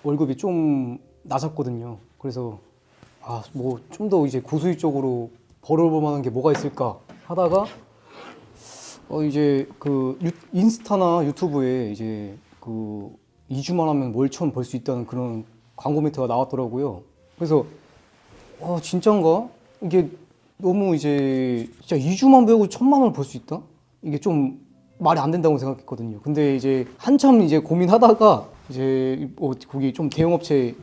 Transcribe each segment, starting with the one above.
월급이 좀 낮았거든요. 그래서 뭐 좀 더 이제 고수익적으로 벌어볼 만한 게 뭐가 있을까 하다가 이제 그 인스타나 유튜브에 이제 그 2주만 하면 월천 벌 수 있다는 그런 광고 멘트가 나왔더라고요. 그래서 진짠가? 이게 너무 이제 진짜 2주만 배우고 1,000만 원을 벌 수 있다? 이게 좀 말이 안 된다고 생각했거든요. 근데 이제 한참 이제 고민하다가 이제 거기 좀 대형업체에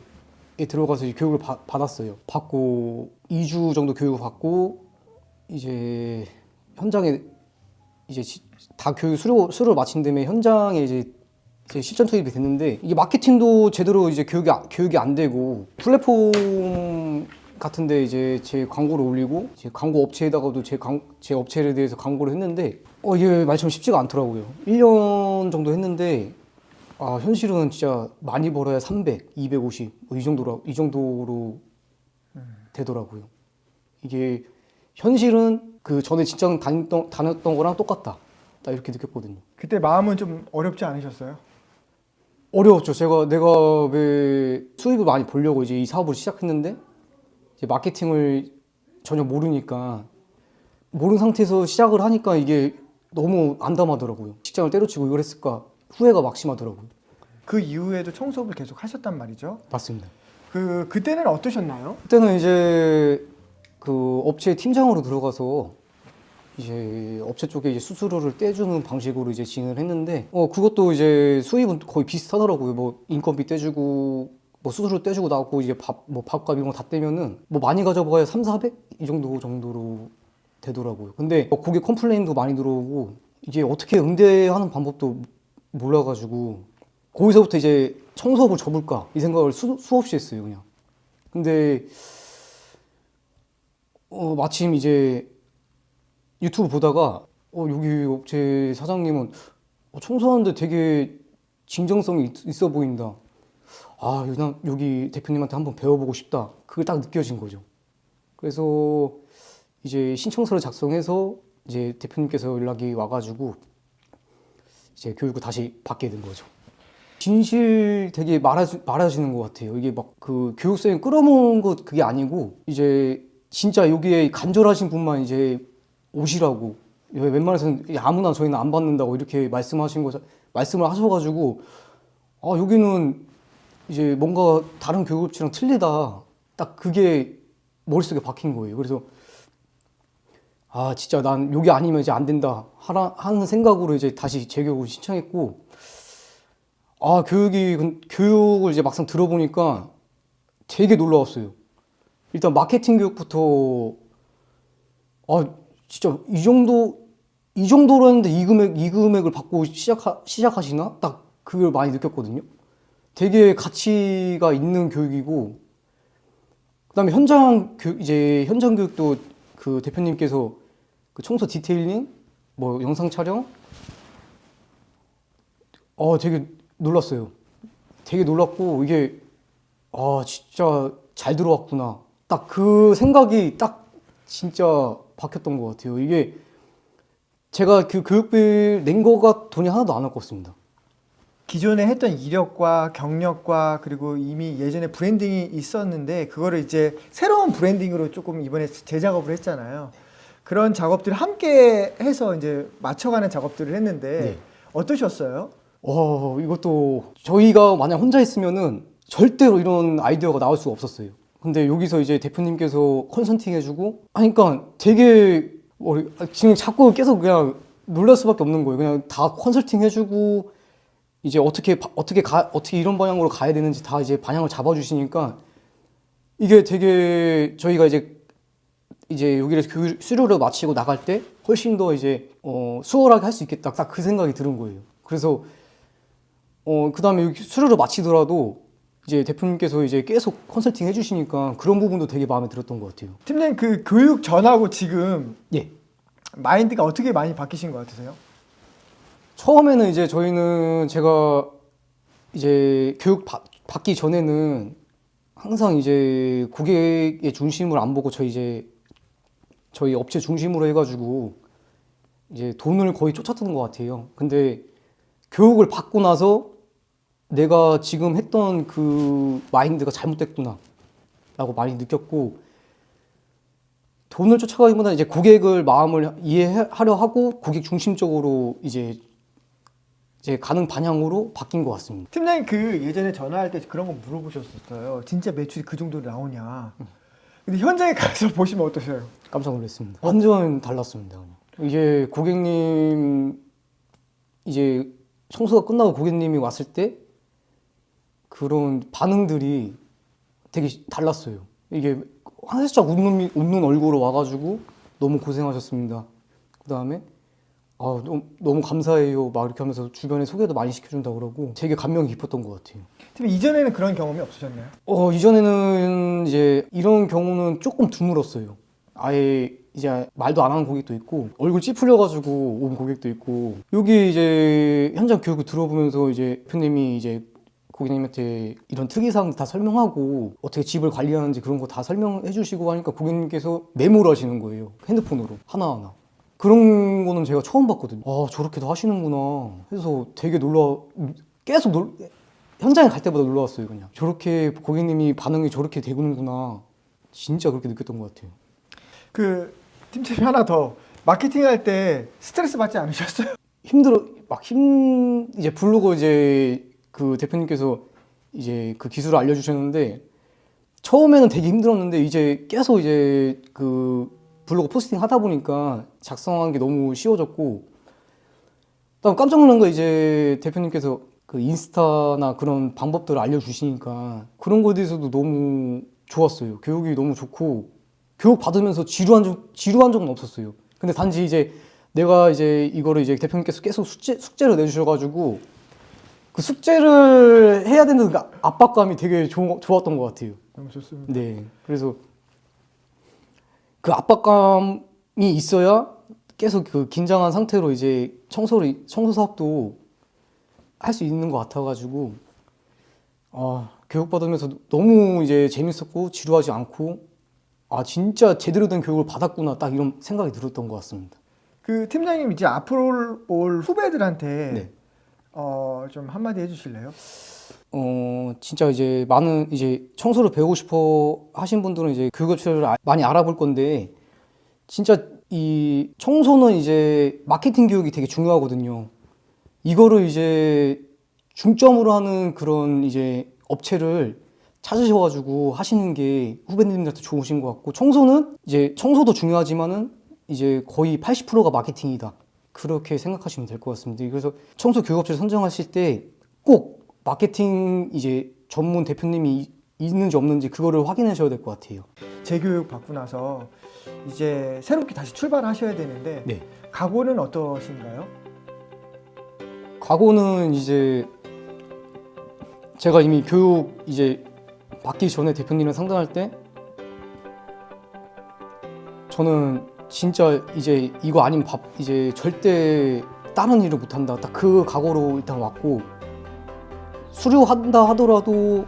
들어가서 이제 교육을 받았어요. 받고 2주 정도 교육을 받고 이제 현장에 이제 다 교육 수료를 마친 다음에 현장에 이제 실전 투입이 됐는데 이게 마케팅도 제대로 이제 교육이 안 되고 플랫폼 같은데 이제 제 광고를 올리고 제 광고 업체에다가도 제 업체에 대해서 광고를 했는데 이게 말처럼 쉽지가 않더라고요. 1년 정도 했는데 현실은 진짜 많이 벌어야 300, 250 이 정도로 되더라고요. 이게 현실은 그 전에 직장 다녔던 거랑 똑같다. 딱 이렇게 느꼈거든요. 그때 마음은 좀 어렵지 않으셨어요? 어려웠죠. 내가 왜 수입을 많이 벌려고 이제 이 사업을 시작했는데 이제 마케팅을 전혀 모르니까 모르는 상태에서 시작을 하니까 이게 너무 안담하더라고요. 직장을 때려치고 이걸 했을까 후회가 막심하더라고요. 그 이후에도 청소업을 계속 하셨단 말이죠. 맞습니다. 그때는 어떠셨나요? 그때는 이제 그 업체 팀장으로 들어가서 이제 업체 쪽에 이제 수수료를 떼주는 방식으로 이제 진행을 했는데 그것도 이제 수입은 거의 비슷하더라고요. 뭐 인건비 떼주고 뭐 수수료 떼주고 나고 이제 밥값 이런 거 다 떼면은 뭐 많이 가져봐야 3, 400 이 정도로 되더라고요. 근데 고객 컴플레인도 많이 들어오고 이게 어떻게 응대하는 방법도 몰라가지고 거기서부터 이제 청소업을 접을까 이 생각을 수없이 했어요, 그냥. 근데 마침 이제 유튜브 보다가 여기 업체 사장님은 청소하는데 되게 진정성이 있어 보인다. 여기 대표님한테 한번 배워보고 싶다. 그게 딱 느껴진 거죠. 그래서 이제 신청서를 작성해서 이제 대표님께서 연락이 와가지고 이제 교육을 다시 받게 된 거죠. 진실 되게 말하시는 것 같아요. 이게 막 그 교육생이 끌어모은 것 그게 아니고 이제 진짜 여기에 간절하신 분만 이제 오시라고 웬만해서는 아무나 저희는 안 받는다고 이렇게 말씀을 하셔가지고 여기는 이제 뭔가 다른 교육업체랑 틀리다 딱 그게 머릿속에 박힌 거예요. 그래서 진짜 난 여기 아니면 이제 안 된다 하는 생각으로 이제 다시 재교육을 신청했고 교육을 이제 막상 들어보니까 되게 놀라웠어요. 일단 마케팅 교육부터 진짜 이 정도로 했는데 이 금액을 받고 시작하시나? 딱 그걸 많이 느꼈거든요. 되게 가치가 있는 교육이고, 그다음에 현장 교육도 그 대표님께서 그 청소 디테일링, 뭐 영상 촬영, 되게 놀랐어요. 되게 놀랐고 이게 진짜 잘 들어왔구나. 딱 그 생각이 딱 진짜 박혔던 것 같아요. 이게 제가 그 교육비를 낸 거가 돈이 하나도 안 아꼈습니다. 기존에 했던 이력과 경력과 그리고 이미 예전에 브랜딩이 있었는데 그거를 이제 새로운 브랜딩으로 조금 이번에 재작업을 했잖아요. 그런 작업들을 함께 해서 이제 맞춰가는 작업들을 했는데 네. 어떠셨어요? 이것도 저희가 만약 혼자 있으면은 절대로 이런 아이디어가 나올 수가 없었어요. 근데 여기서 이제 대표님께서 컨설팅 해주고 하니까 되게 지금 자꾸 계속 그냥 놀랄 수밖에 없는 거예요. 그냥 다 컨설팅 해주고 이제 어떻게 이런 방향으로 가야 되는지 다 이제 방향을 잡아주시니까 이게 되게 저희가 이제 여기를 수료를 마치고 나갈 때 훨씬 더 이제 수월하게 할 수 있겠다. 딱 그 생각이 드는 거예요. 그래서 그 다음에 여기 수료를 마치더라도 이제 대표님께서 이제 계속 컨설팅 해주시니까 그런 부분도 되게 마음에 들었던 것 같아요. 팀장님 그 교육 전하고 지금 예. 마인드가 어떻게 많이 바뀌신 것 같으세요? 처음에는 이제 제가 이제 교육 받기 전에는 항상 이제 고객의 중심을 안 보고 저희 업체 중심으로 해가지고 이제 돈을 거의 쫓았던 것 같아요. 근데 교육을 받고 나서 내가 지금 했던 그 마인드가 잘못됐구나 라고 많이 느꼈고, 돈을 쫓아가기보다 이제 고객을 마음을 이해하려 하고 고객 중심적으로 이제 가는 방향으로 바뀐 것 같습니다. 팀장님 그 예전에 전화할 때 그런 거 물어보셨었어요. 진짜 매출이 그 정도로 나오냐. 근데 현장에 가서 보시면 어떠세요? 깜짝 놀랐습니다. 완전 달랐습니다. 이제 고객님 이제 청소가 끝나고 고객님이 왔을 때 그런 반응들이 되게 달랐어요. 이게 살짝 웃는 얼굴로 와가지고 너무 고생하셨습니다. 그 다음에 너무 감사해요 막 이렇게 하면서 주변에 소개도 많이 시켜준다 그러고 되게 감명이 깊었던 것 같아요. 팀장님 이전에는 그런 경험이 없으셨나요? 이전에는 이제 이런 경우는 조금 드물었어요. 아예 이제 말도 안 하는 고객도 있고 얼굴 찌푸려가지고 온 고객도 있고, 여기 이제 현장 교육을 들어보면서 이제 대표님이 이제 고객님한테 이런 특이사항 다 설명하고 어떻게 집을 관리하는지 그런 거 다 설명해 주시고 하니까 고객님께서 메모를 하시는 거예요. 핸드폰으로 하나하나. 그런 거는 제가 처음 봤거든요. 저렇게도 하시는구나 해서 되게 현장에 갈 때마다 놀라웠어요. 그냥 저렇게 고객님이 반응이 저렇게 되는구나, 진짜 그렇게 느꼈던 것 같아요. 그 팀장님 하나 더, 마케팅 할 때 스트레스 받지 않으셨어요? 이제 부르고 이제 그 대표님께서 이제 그 기술을 알려주셨는데, 처음에는 되게 힘들었는데 이제 계속 이제 그 블로그 포스팅 하다 보니까 작성하는 게 너무 쉬워졌고, 그다음 깜짝 놀란 거 이제 대표님께서 그 인스타나 그런 방법들을 알려주시니까 그런 거에 대해서도 너무 좋았어요. 교육이 너무 좋고 교육 받으면서 지루한 적은 없었어요. 근데 단지 이제 내가 이제 이거를 이제 대표님께서 계속 숙제를 내주셔가지고 그 숙제를 해야 된다는 그 압박감이 되게 좋았던 것 같아요. 너무 좋습니다. 네, 그래서 그 압박감이 있어야 계속 그 긴장한 상태로 이제 청소 사업도 할 수 있는 것 같아가지고 교육 받으면서 너무 이제 재밌었고 지루하지 않고 진짜 제대로 된 교육을 받았구나, 딱 이런 생각이 들었던 것 같습니다. 그 팀장님 이제 앞으로 올 후배들한테 네. 좀 한마디 해주실래요? 진짜 이제 많은 이제 청소를 배우고 싶어 하신 분들은 이제 교육업체를 많이 알아볼 건데, 진짜 이 청소는 이제 마케팅 교육이 되게 중요하거든요. 이거를 이제 중점으로 하는 그런 이제 업체를 찾으셔가지고 하시는 게 후배님들한테 좋으신 것 같고, 청소는 이제 청소도 중요하지만은 이제 거의 80%가 마케팅이다, 그렇게 생각하시면 될 것 같습니다. 그래서 청소 교육업체를 선정하실 때 꼭 마케팅 이제 전문 대표님이 있는지 없는지 그거를 확인하셔야 될 것 같아요. 재교육 받고 나서 이제 새롭게 다시 출발하셔야 되는데 네. 각오는 어떠신가요? 각오는 이제 제가 이미 교육 이제 받기 전에 대표님이랑 상담할 때 저는 진짜 이제 이거 아니면 이제 절대 다른 일을 못한다, 딱 그 각오로 일단 왔고, 수료한다 하더라도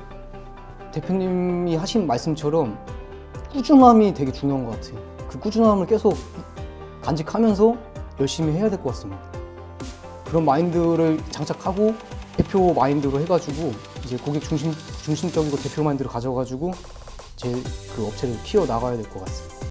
대표님이 하신 말씀처럼 꾸준함이 되게 중요한 것 같아요. 그 꾸준함을 계속 간직하면서 열심히 해야 될 것 같습니다. 그런 마인드를 장착하고 대표 마인드로 해가지고 이제 고객 중심적이고 대표 마인드를 가져가지고 제 그 업체를 키워 나가야 될 것 같습니다.